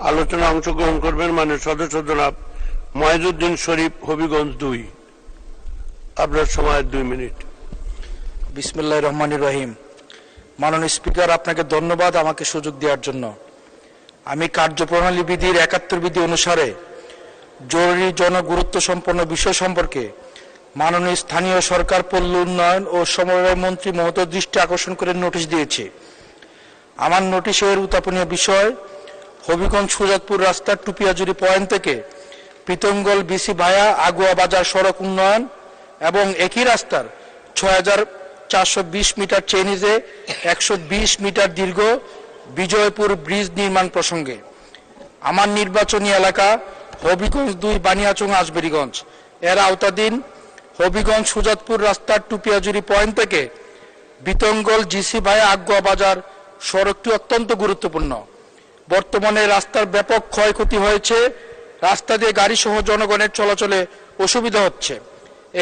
আলোচনা অংশগ্রহণ করবেন মাননীয় সদস্য জনাব মহিউদ্দিন শরীফ, হবিগঞ্জ 2। আপনার সময় 2 মিনিট। বিসমিল্লাহির রহমানির রহিম। মাননীয় স্পিকার, আপনাকে ধন্যবাদ আমাকে সুযোগ দেওয়ার জন্য। আমি কার্যপ্রণালী বিধির 71 বিধি অনুসারে জরুরি জনগুরুত্ব সম্পন্ন বিষয় সম্পর্কে মাননীয় স্থানীয় সরকার, পল্লী উন্নয়ন ও সমবায় মন্ত্রী মহোদয়ের দৃষ্টি আকর্ষণ করে নোটিশ দিয়েছি। আমার নোটিশের উত্থাপনীয় বিষয় হবিগঞ্জ সুজাতপুর রাস্তার টুপিয়াজুরি পয়েন্ট থেকে পিতঙ্গল বিসি ভায়া আগুয়া বাজার সড়ক উন্নয়ন এবং একই রাস্তার 6420 মিটার চেইনিজে 120 মিটার দীর্ঘ বিজয়পুর ব্রিজ নির্মাণ প্রসঙ্গে। আমার নির্বাচনী এলাকা হবিগঞ্জ 2 বানিয়াচং আজবেরিগঞ্জ এর আওতাধীন হবিগঞ্জ সুজাতপুর রাস্তার টুপিয়াজুরি পয়েন্ট থেকে বিতঙ্গল জিসি ভায়া আগুয়া বাজার সড়কটি অত্যন্ত গুরুত্বপূর্ণ। বর্তমানে রাস্তার ব্যাপক ক্ষয়ক্ষতি হয়েছে, রাস্তা দিয়ে গাড়ি সহ জনগণের চলাচলে অসুবিধা হচ্ছে।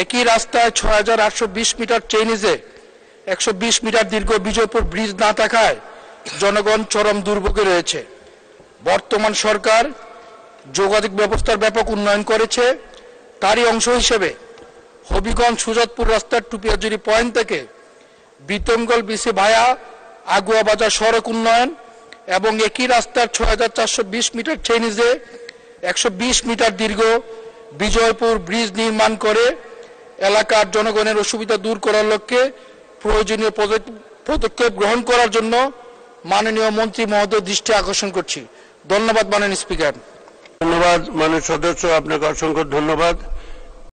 একই রাস্তায় 6820 মিটার চেইনিজে 120 মিটার দীর্ঘ বিজয়পুর ব্রিজ না থাকায় জনগণ চরম দুর্ভোগে রয়েছে। বর্তমান সরকার যোগাযোগ ব্যবস্থার ব্যাপক উন্নয়ন করেছে, তারই অংশ হিসেবে হবিগঞ্জ সুজাতপুর রাস্তার টুপিয়াজুরি পয়েন্ট থেকে বিতঙ্গল বিসি ভায়া আগুয়া বাজার সড়ক উন্নয়ন এবং একই রাস্তার 6420 মিটার চেইনিজে 120 মিটার দীর্ঘ বিজয়পুর ব্রিজ নির্মাণ করে এলাকার জনগণের অসুবিধা দূর করার লক্ষ্যে প্রয়োজনীয় পদক্ষেপ গ্রহণ করার জন্য মাননীয় মন্ত্রী মহোদয় দৃষ্টি আকর্ষণ করছি। ধন্যবাদ মাননীয় স্পিকার। ধন্যবাদ মাননীয় সদস্য, আপনাকে অসংখ্য ধন্যবাদ।